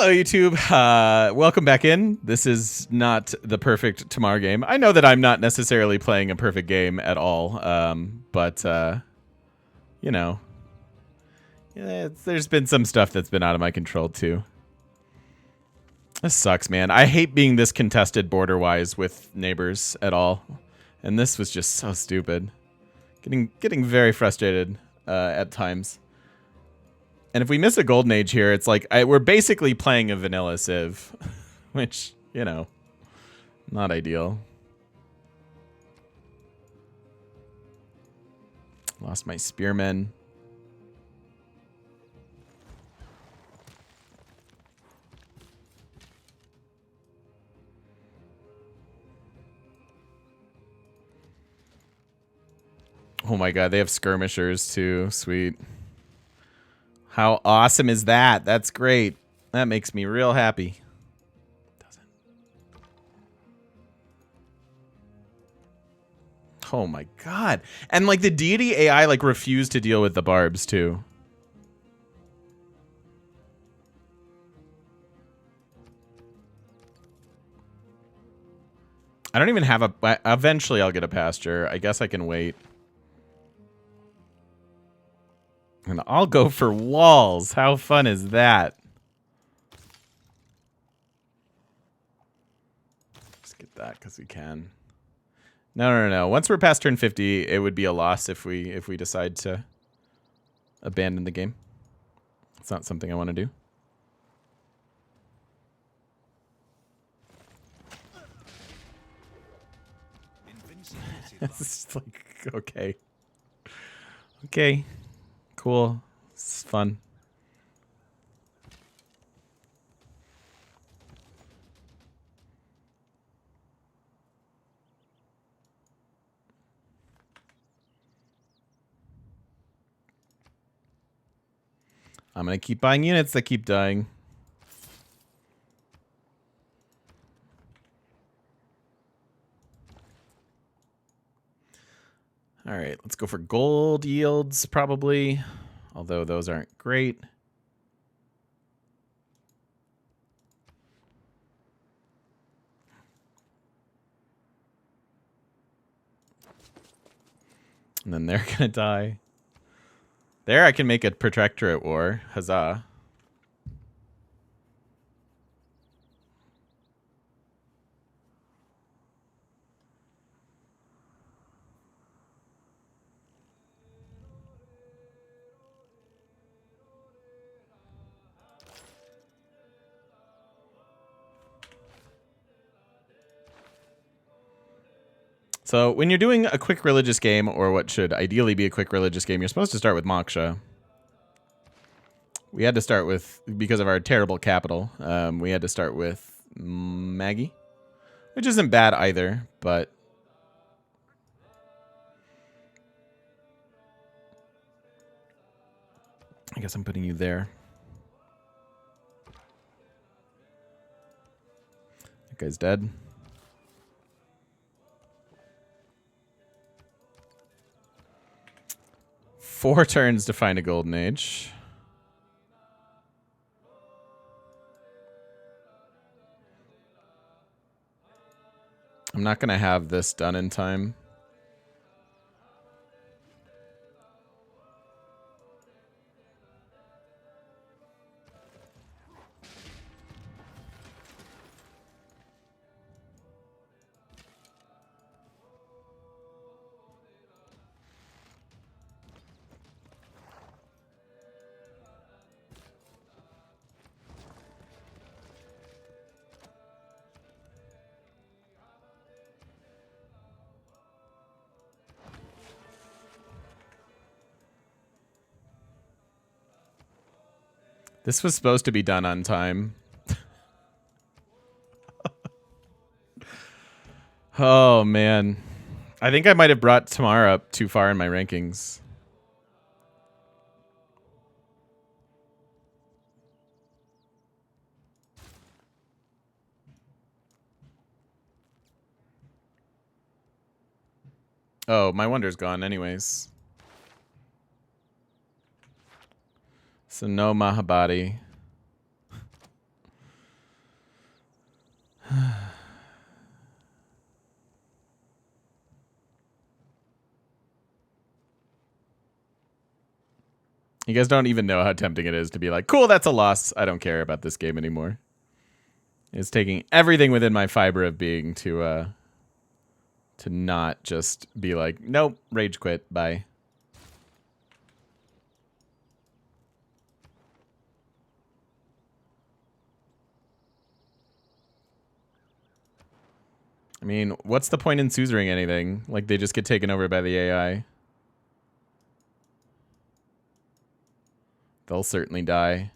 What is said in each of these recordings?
Hello, YouTube. Welcome back in. This is not the perfect Tamar game. I know that I'm not necessarily playing a perfect game at all, but you know, yeah, there's been some stuff that's been out of my control too. This sucks, man. I hate being this contested border-wise with neighbors at all, and this was just so stupid. Getting very frustrated at times. And if we miss a golden age here, it's like we're basically playing a vanilla Civ, which, you know, not ideal. Lost my spearmen. Oh my god, they have skirmishers too. Sweet. How awesome is that? That's great. That makes me real happy. Doesn't. Oh my god. And like the Deity AI like refused to deal with the barbs too. I don't even have a... Eventually I'll get a pasture. I guess I can wait. And I'll go for walls. How fun is that? Just get that because we can. No. Once we're past turn 50, it would be a loss if we decide to abandon the game. It's not something I want to do. It's just like, okay. Okay. Cool. It's fun. I'm going to keep buying units that keep dying. All right, let's go for gold yields probably, although those aren't great. And then they're going to die. There I can make a protectorate war. Huzzah. So when you're doing a quick religious game, or what should ideally be a quick religious game, you're supposed to start with Moksha. We had to start with, because of our terrible capital, we had to start with Maggie, which isn't bad either, but I guess I'm putting you there. That guy's dead. Four turns to find a golden age. I'm not going to have this done in time. This was supposed to be done on time. Oh, man. I think I might have brought Tamar up too far in my rankings. Oh, my wonder's gone anyways. So no Mahabadi. You guys don't even know how tempting it is to be like, cool, that's a loss. I don't care about this game anymore. It's taking everything within my fiber of being to not just be like, nope, rage quit, bye. I mean, what's the point in suzeraing anything? Like, they just get taken over by the AI. They'll certainly die.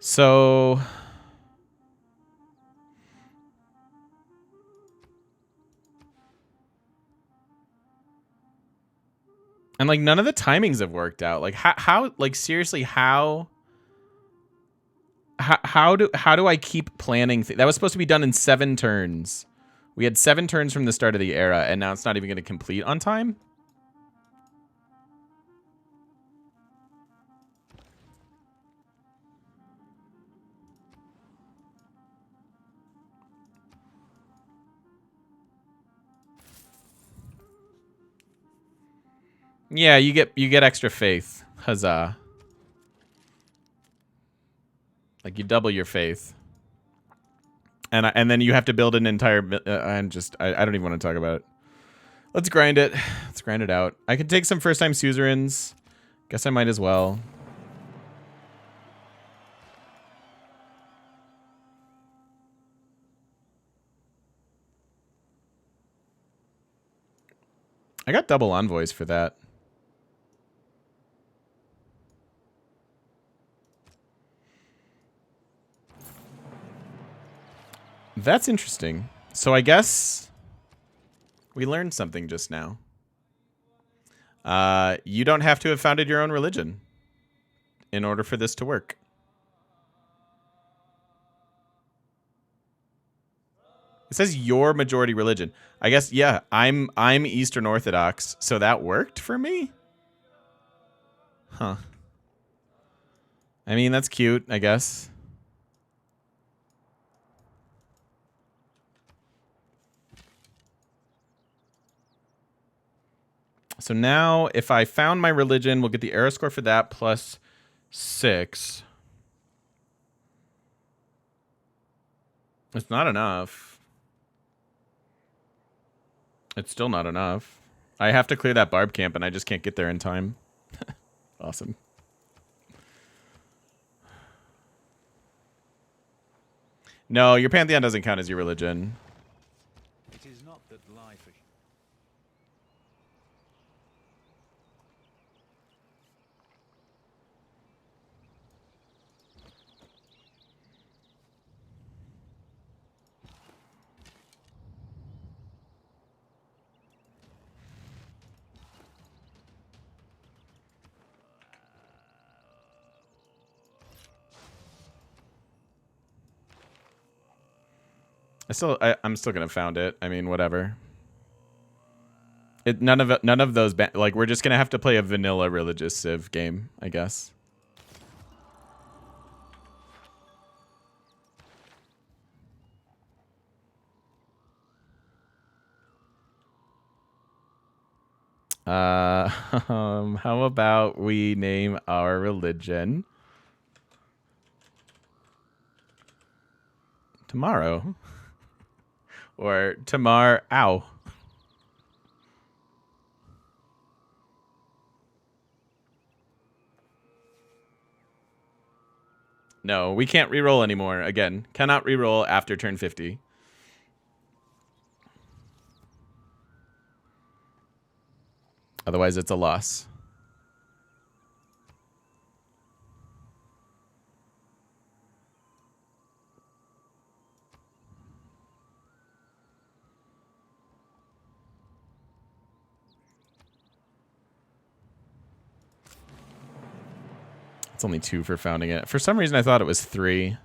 So... And, like, none of the timings have worked out. Like, how like, seriously, how do I keep planning? That was supposed to be done in 7 turns. We had 7 turns from the start of the era, and now it's not even going to complete on time? Yeah, you get extra faith. Huzzah. Like, you double your faith. And then you have to build an entire... I don't even want to talk about it. Let's grind it. Let's grind it out. I could take some first-time suzerains. Guess I might as well. I got double envoys for that. That's interesting. So I guess we learned something just now. You don't have to have founded your own religion in order for this to work. It says your majority religion. I guess, yeah, I'm Eastern Orthodox, so that worked for me? Huh. I mean, that's cute, I guess. So now, if I found my religion, we'll get the era score for that plus 6. It's not enough. It's still not enough. I have to clear that barb camp, and I just can't get there in time. Awesome. No, your pantheon doesn't count as your religion. It is not that life... I'm still gonna found it. I mean, whatever. None of those like, we're just gonna have to play a vanilla religious civ game, I guess. How about we name our religion Tomorrow, or Tamar Ow. No, we can't reroll anymore. Again, cannot reroll after turn 50. Otherwise, it's a loss. It's only 2 for founding it. For some reason, I thought it was 3.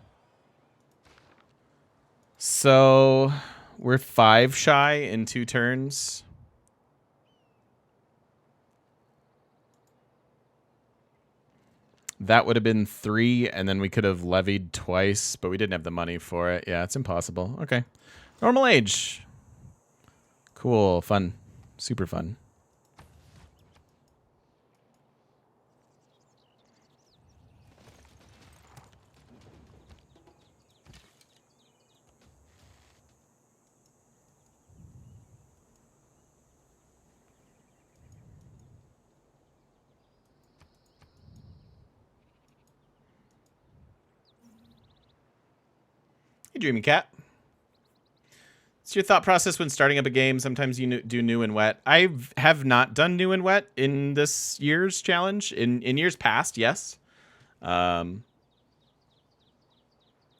So we're 5 shy in 2 turns. That would have been 3, and then we could have levied twice, but we didn't have the money for it. Yeah, it's impossible. Okay. Normal age. Cool. Fun. Super fun. Hey, Dreamy Cat. What's your thought process when starting up a game? Sometimes you do new and wet. I have not done new and wet in this year's challenge. In years past, yes. In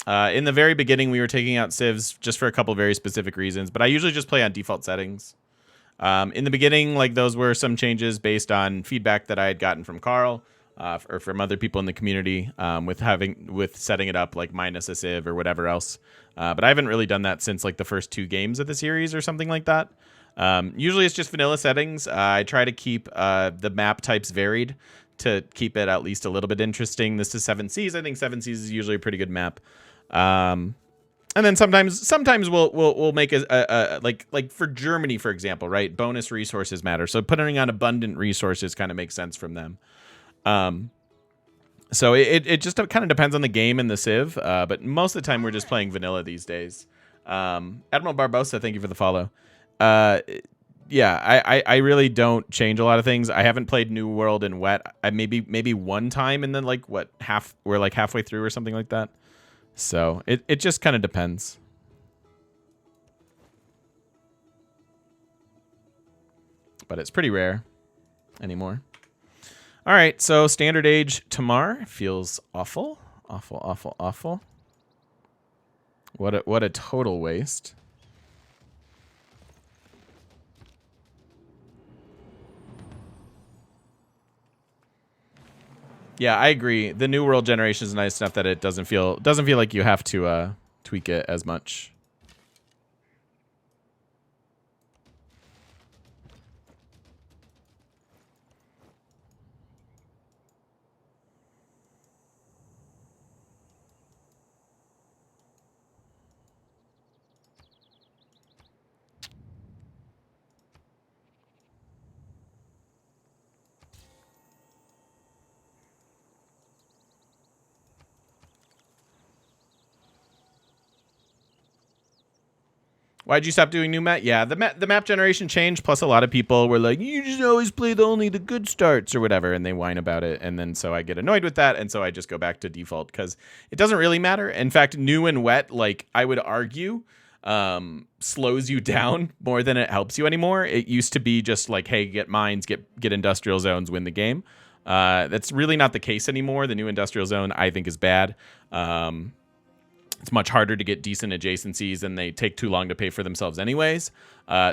the very beginning, we were taking out civs just for a couple of very specific reasons, but I usually just play on default settings. In the beginning, like those were some changes based on feedback that I had gotten from Carl or from other people in the community with setting it up like minus a civ or whatever else. But I haven't really done that since like the first 2 games of the series or something like that. Usually it's just vanilla settings. I try to keep the map types varied to keep it at least a little bit interesting. This is 7 Seas. I think 7 Seas is usually a pretty good map. And then sometimes we'll make a like for Germany, for example, right? Bonus resources matter. So putting on abundant resources kind of makes sense from them. So it just kind of depends on the game and the civ. But most of the time we're just playing vanilla these days. Admiral Barbosa, thank you for the follow. Yeah, I really don't change a lot of things. I haven't played New World and Wet. I maybe one time, and then like we're like halfway through or something like that. So it just kind of depends. But it's pretty rare anymore. All right, so standard age Tamar feels awful. Awful, awful, awful. What a total waste. Yeah, I agree. The New World generation is nice enough that it doesn't feel like you have to tweak it as much. Why'd you stop doing new map? Yeah, the map generation changed. Plus, a lot of people were like, "You just always play only the good starts or whatever," and they whine about it. And then so I get annoyed with that, and so I just go back to default because it doesn't really matter. In fact, new and wet, like I would argue, slows you down more than it helps you anymore. It used to be just like, hey, get mines, get industrial zones, win the game. That's really not the case anymore. The new industrial zone, I think, is bad. It's much harder to get decent adjacencies, and they take too long to pay for themselves anyways.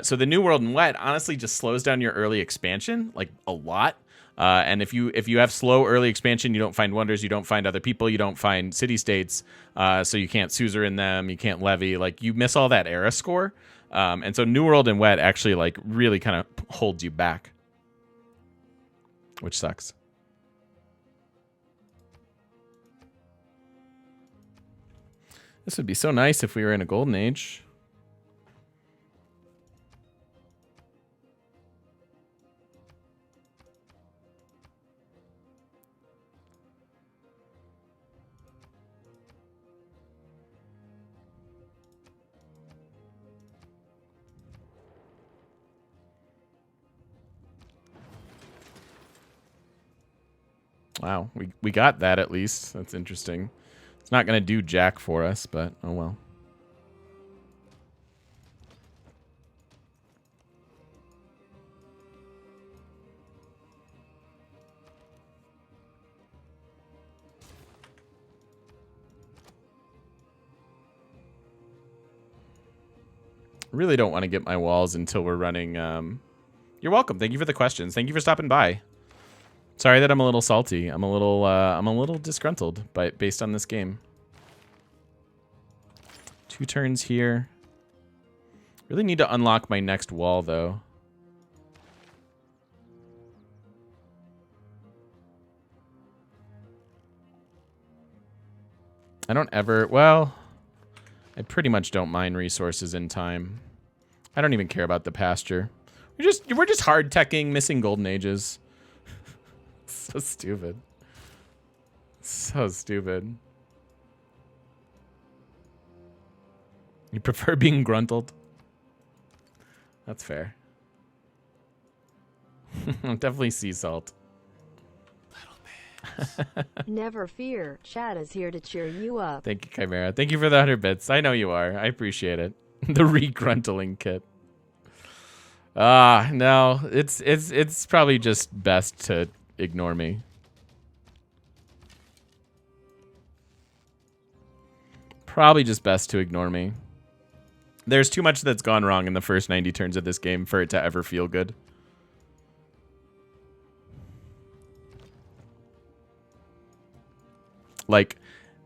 So the New World and Wet honestly just slows down your early expansion like a lot. And if you have slow early expansion, you don't find wonders, you don't find other people, you don't find city states, so you can't Suzor in them, you can't levy, like you miss all that era score. And so New World and Wet actually like really kind of holds you back, which sucks. This would be so nice if we were in a golden age. Wow, we got that at least. That's interesting. It's not going to do jack for us, but oh well. Really don't want to get my walls until we're running. You're welcome. Thank you for the questions. Thank you for stopping by. Sorry that I'm a little salty. I'm a little disgruntled based on this game. 2 turns here. Really need to unlock my next wall though. I don't ever... Well, I pretty much don't mine resources in time. I don't even care about the pasture. We're just hard teching, missing golden ages. So stupid. So stupid. You prefer being gruntled? That's fair. Definitely sea salt. Never fear, Chad is here to cheer you up. Thank you, Chimera. Thank you for the 100 bits. I know you are. I appreciate it. The re-gruntling kit. No. It's probably just best to ignore me. Probably just best to ignore me. There's too much that's gone wrong in the first 90 turns of this game for it to ever feel good. Like,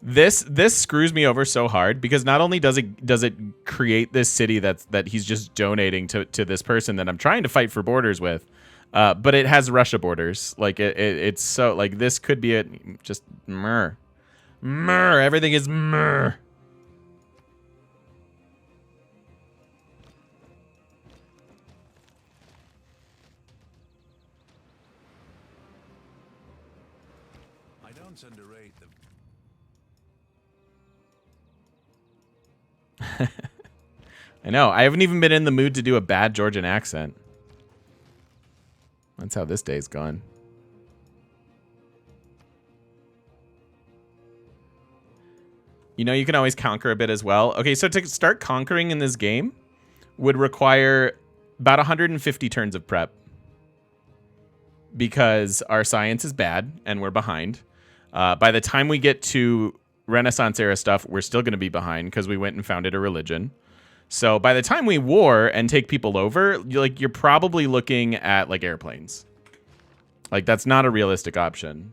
this screws me over so hard because not only does it create this city that he's just donating to this person that I'm trying to fight for borders with, but it has Russia borders. Like it's so like this could be just everything is I don't underrate them. I know. I haven't even been in the mood to do a bad Georgian accent. That's how this day's gone. You know, you can always conquer a bit as well. Okay, so to start conquering in this game would require about 150 turns of prep. Because our science is bad and we're behind. By the time we get to Renaissance era stuff, we're still going to be behind because we went and founded a religion. So by the time we war and take people over, you're probably looking at like airplanes. Like that's not a realistic option.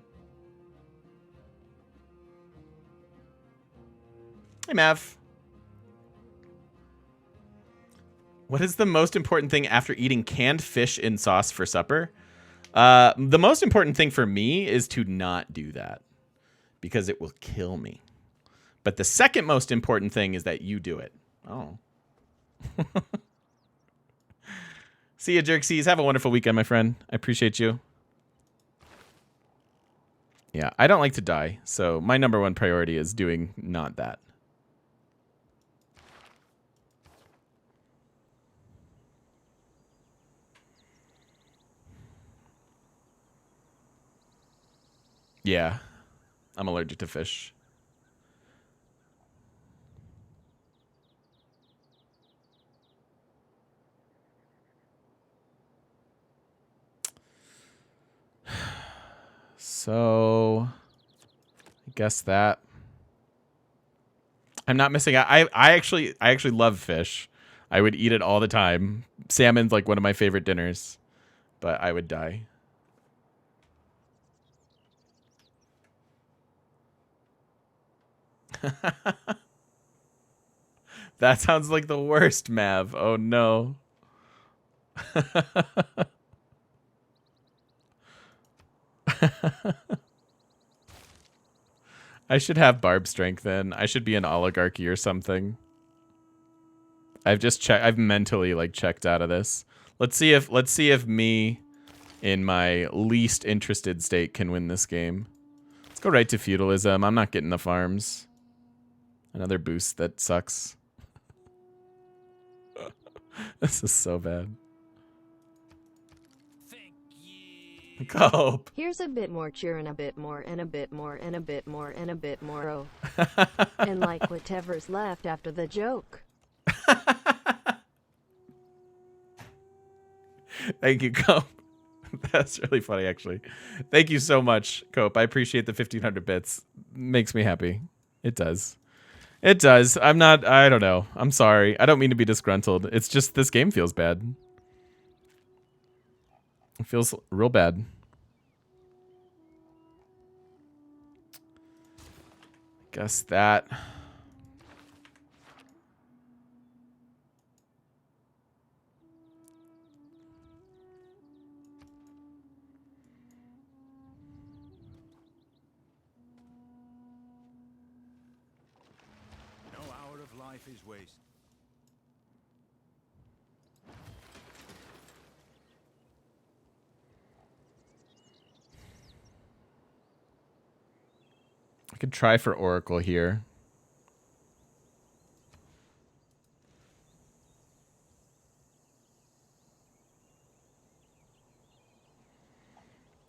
Hey, Mav. What is the most important thing after eating canned fish in sauce for supper? The most important thing for me is to not do that because it will kill me. But the second most important thing is that you do it. Oh. See ya, Jerksies. Have a wonderful weekend, my friend. I appreciate you. Yeah, I don't like to die, so my number one priority is doing not that. Yeah, I'm allergic to fish. So, I guess that I'm not missing out. I actually love fish. I would eat it all the time. Salmon's like one of my favorite dinners, but I would die. That sounds like the worst, Mav. Oh no. I should have barb strength then. I should be an oligarchy or something. I've mentally like checked out of this. Let's see if me in my least interested state can win this game. Let's go right to feudalism. I'm not getting the farms. Another boost that sucks. This is so bad. Cope. Here's a bit more cheer and a bit more and a bit more and a bit more and a bit more. Oh. And like whatever's left after the joke. Thank you, Cope. That's really funny, actually. Thank you so much, Cope. I appreciate the 1,500 bits. Makes me happy. It does. It does. I don't know. I'm sorry. I don't mean to be disgruntled. It's just this game feels bad. It feels real bad. Guess that. life is waste. I could try for Oracle here.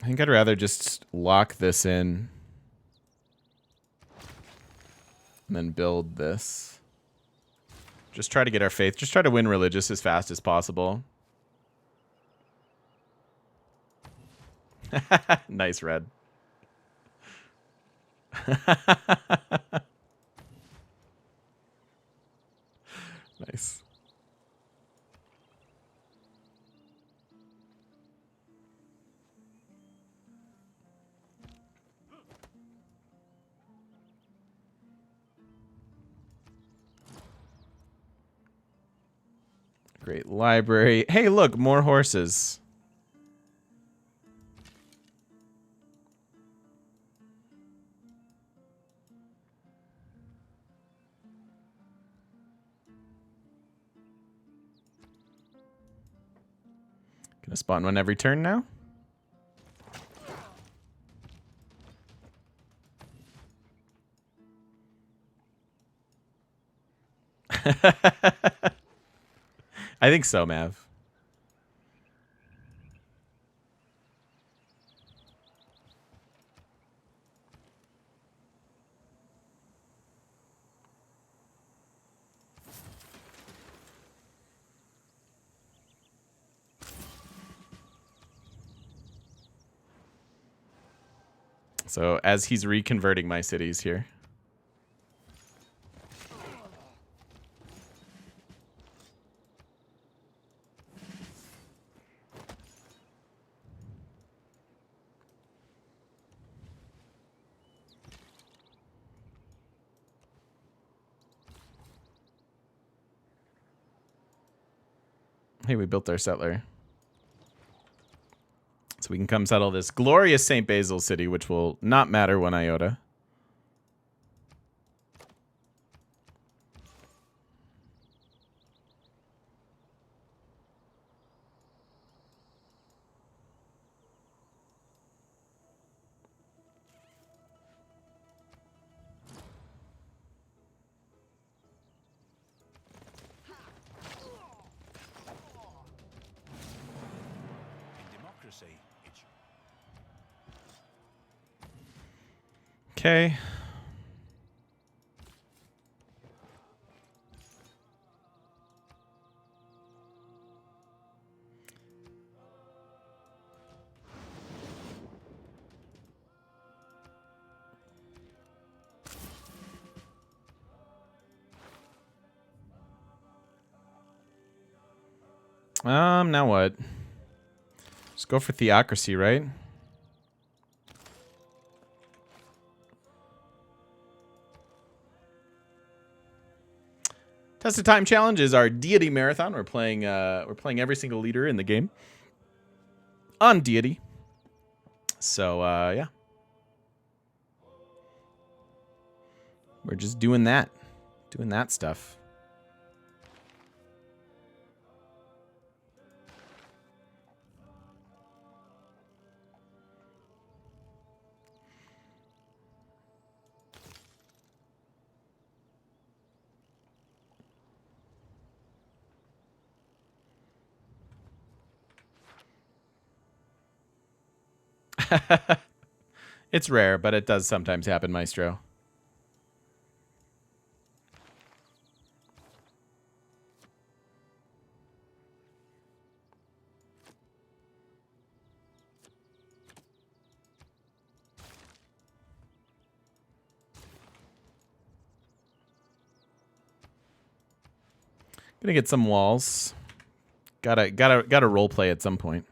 I think I'd rather just lock this in and then build this. Just try to get our faith. Just try to win religious as fast as possible. Nice, Red. Nice. Great library. Hey, look, more horses. Gonna spawn one every turn now. I think so, Mav. So as he's reconverting my cities here. Hey, we built our settler. So we can come settle this glorious St. Basil city, which will not matter 1 iota. In democracy, it's Okay. Now what? Just go for theocracy, right? Test of Time Challenge is our Deity Marathon. We're playing every single leader in the game on Deity. So yeah. We're just doing that stuff. It's rare, but it does sometimes happen, Maestro. Gonna get some walls. Gotta role play at some point.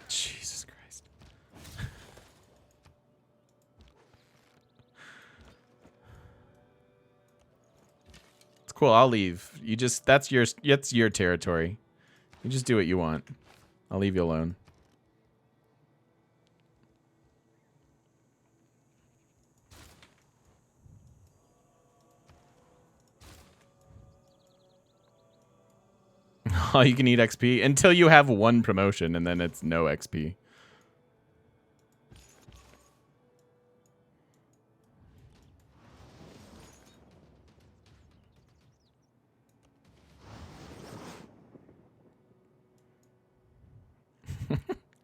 Jesus Christ. It's cool. I'll leave. You just that's your territory. You just do what you want. I'll leave you alone. All you can eat XP until you have one promotion, and then it's no XP.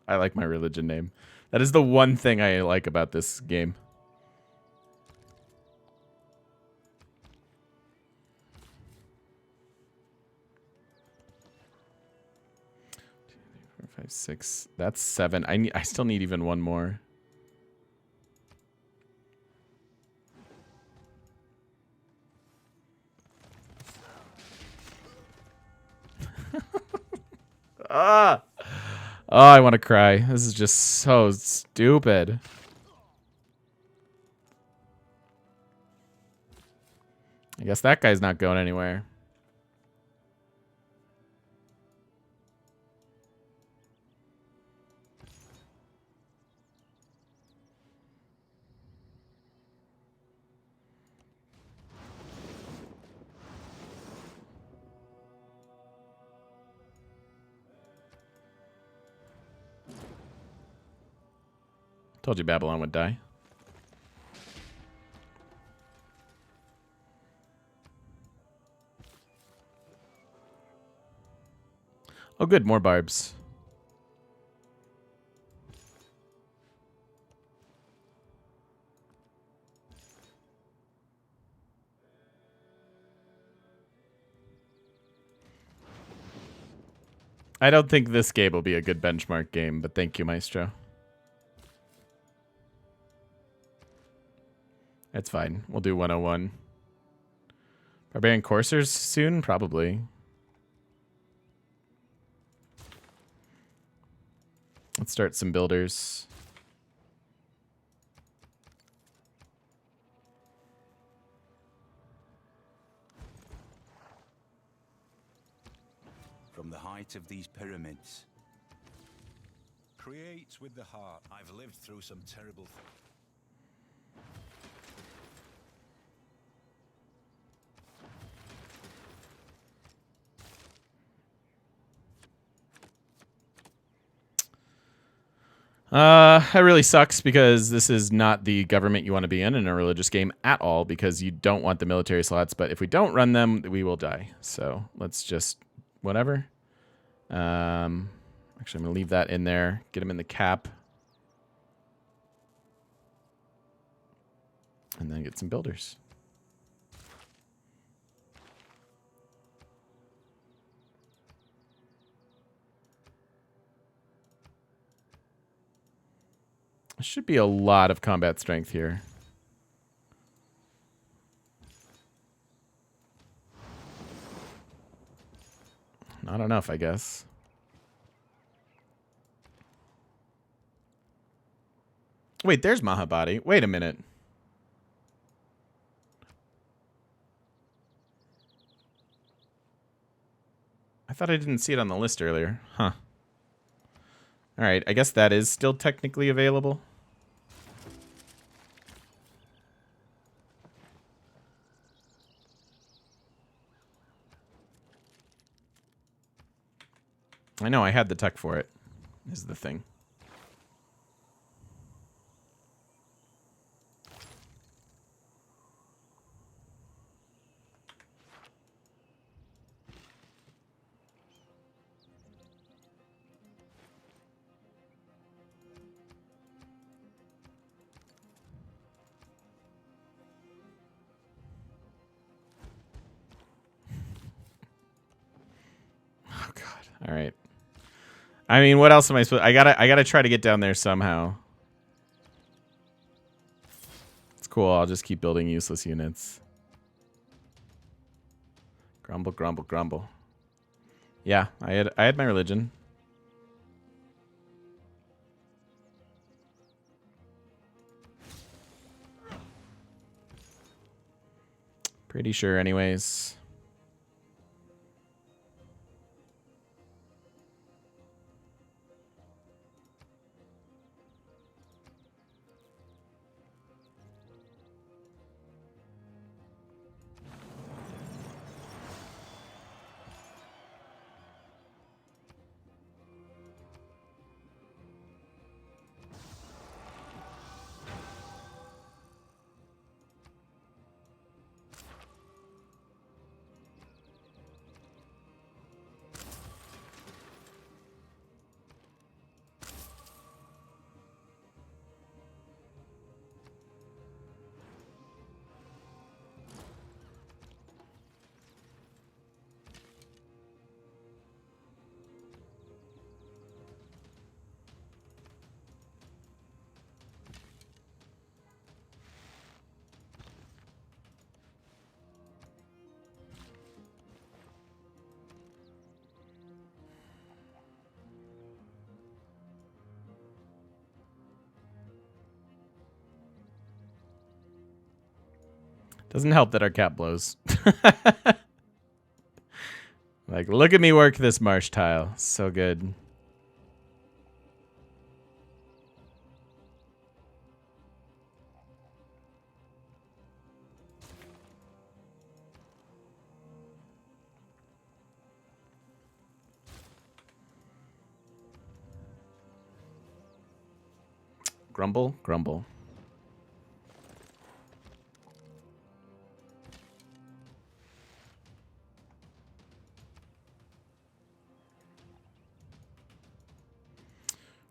I like my religion name. That is the one thing I like about this game. Four, five, six. That's 7. I still need even one more. Ah! Oh, I want to cry. This is just so stupid. I guess that guy's not going anywhere. Told you Babylon would die. Oh, good. More barbs. I don't think this game will be a good benchmark game, but thank you, Maestro. It's fine. We'll do 101. Barbarian Coursers soon? Probably. Let's start some builders. From the height of these pyramids. Create with the heart. I've lived through some terrible things. That really sucks because this is not the government you want to be in a religious game at all, because you don't want the military slots. But if we don't run them, we will die. So let's just whatever. Actually, I'm gonna leave that in there. Get them in the cap, and then get some builders. There should be a lot of combat strength here. Not enough, I guess. Wait, there's Mahabadi. Wait a minute. I thought I didn't see it on the list earlier. Huh. All right, I guess that is still technically available. I know I had the tech for it, is the thing. Oh God! All right. I mean, what else am I supposed? I gotta try to get down there somehow. It's cool. I'll just keep building useless units. Grumble, grumble, grumble. Yeah, I had my religion. Pretty sure, anyways. Doesn't help that our cat blows. Like, look at me work this marsh tile. So good. Grumble, grumble.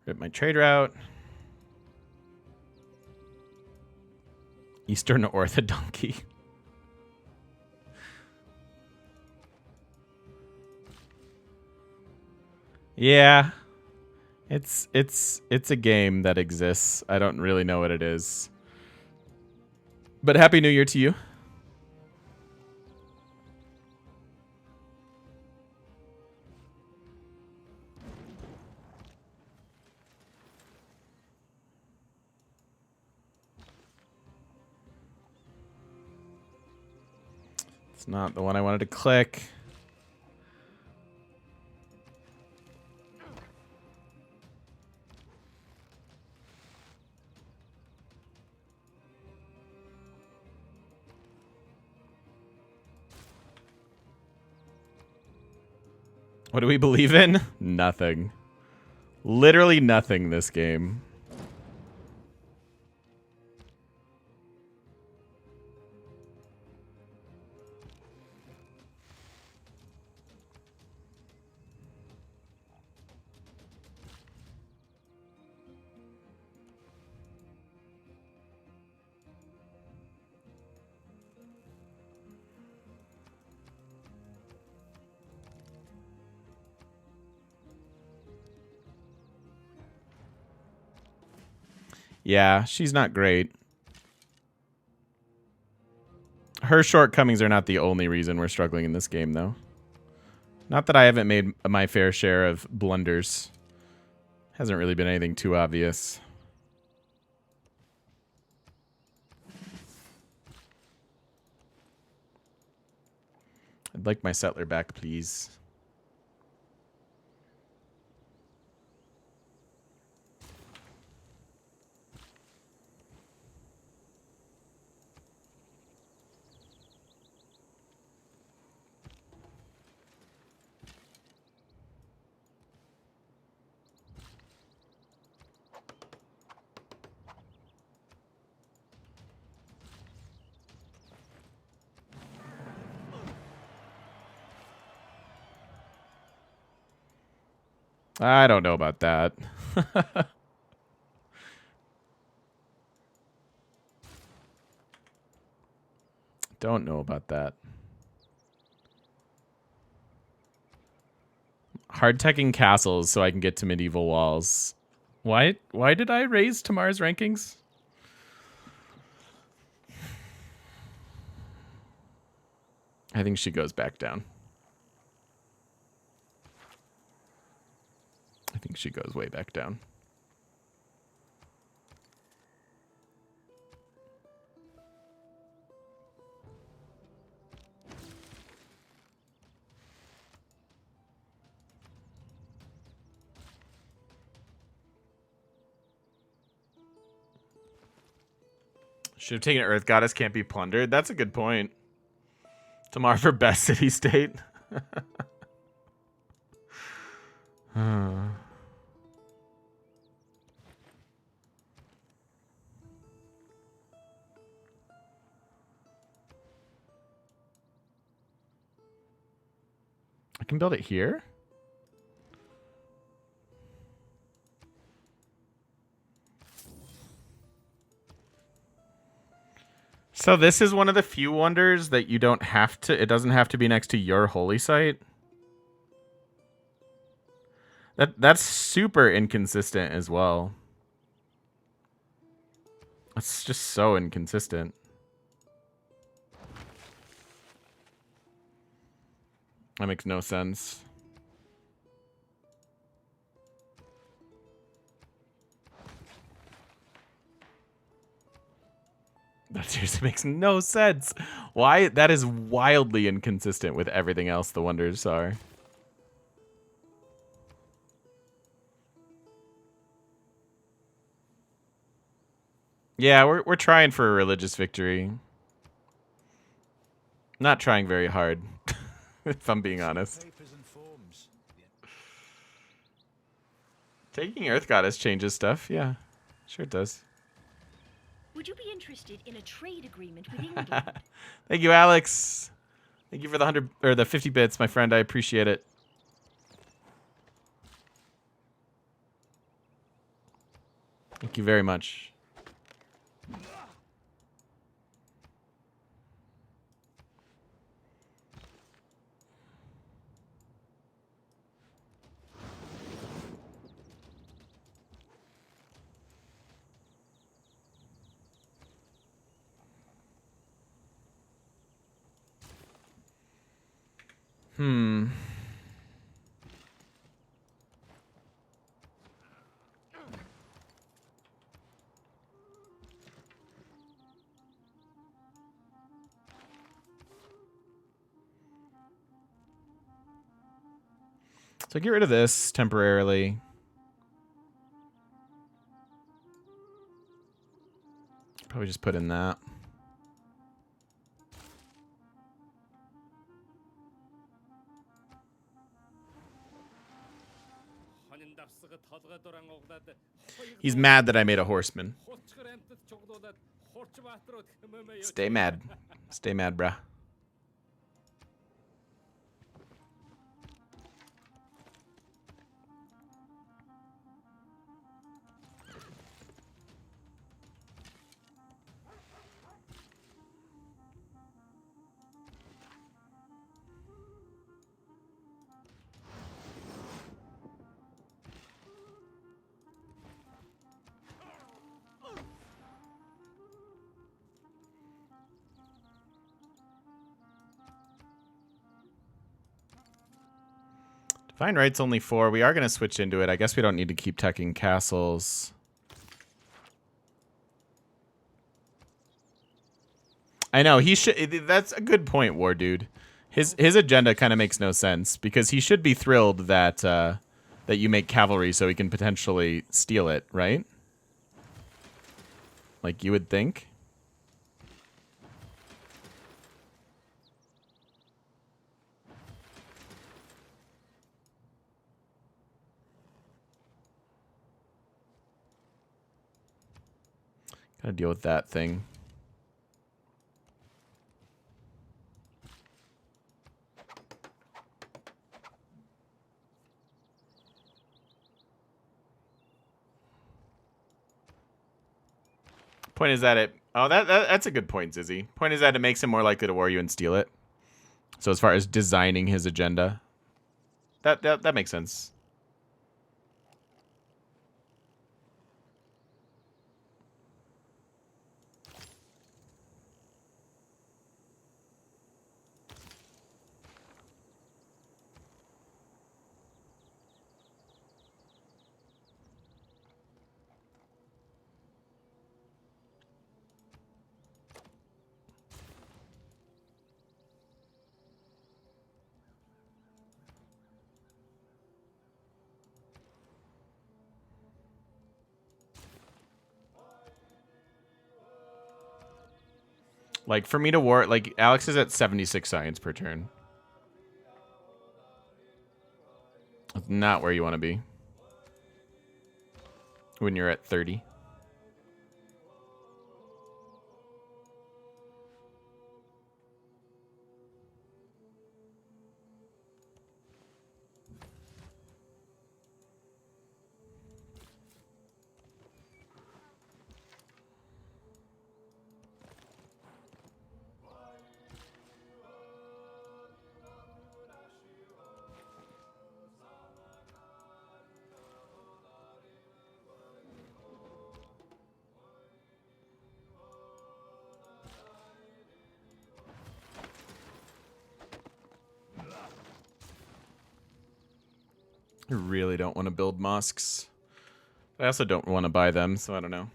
Rip my trade route. Eastern Orthodonky. Yeah. It's a game that exists. I don't really know what it is. But Happy New Year to you. It's not the one I wanted to click. What do we believe in? Nothing. Literally nothing this game. Yeah, she's not great. Her shortcomings are not the only reason we're struggling in this game, though. Not that I haven't made my fair share of blunders. Hasn't really been anything too obvious. I'd like my settler back, please. I don't know about that. Don't know about that. Hard teching castles so I can get to medieval walls. Why did I raise Tamar's rankings? I think she goes back down. I think she goes way back down. Should have taken Earth Goddess, can't be plundered. That's a good point. Tamar for best city state. I can build it here? So this is one of the few wonders that you don't have to, it doesn't have to be next to your holy site. That's super inconsistent as well. It's just so inconsistent. That makes no sense. That seriously makes no sense. Why? That is wildly inconsistent with everything else the wonders are. Yeah, we're trying for a religious victory. Not trying very hard, if I'm being honest. Taking Earth Goddess changes stuff. Yeah, sure it does. Would you be interested in a trade agreement with England? Thank you, Alex. Thank you for the 100 or the 50 bits, my friend. I appreciate it. Thank you very much. So get rid of this temporarily. Probably just put in that. He's mad that I made a horseman. Stay mad. Stay mad, bruh. Divine Right's only 4. We are going to switch into it. I guess we don't need to keep teching castles. I know, he should. That's a good point, War Dude. His agenda kind of makes no sense because he should be thrilled that that you make cavalry so he can potentially steal it, right? Like you would think. Gotta deal with that thing. Point is that it... Oh, that's a good point, Zizzy. Point is that it makes him more likely to war you and steal it. So as far as designing his agenda, that makes sense. Like, for me to war... Like, Alex is at 76 science per turn. That's not where you want to be. When you're at 30. I really don't want to build mosques. I also don't want to buy them, so I don't know.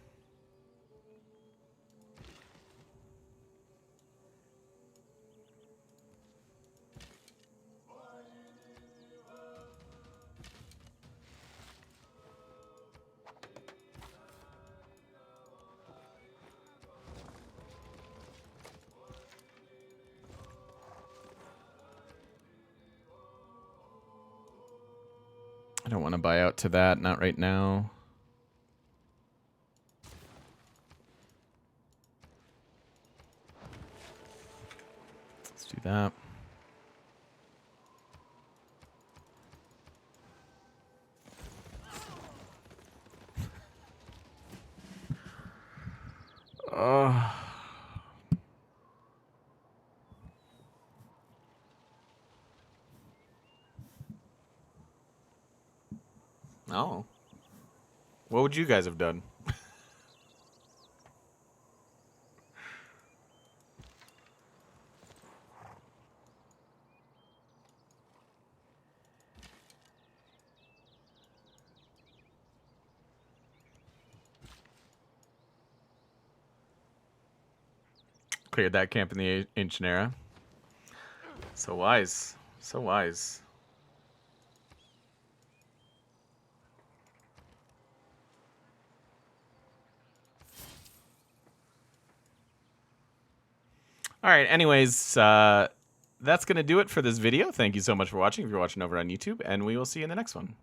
I don't want to buy out to that. Not right now. Let's do that. Oh. What would you guys have done? Cleared that camp in the ancient era. So wise. So wise. All right, anyways, that's going to do it for this video. Thank you so much for watching if you're watching over on YouTube, and we will see you in the next one.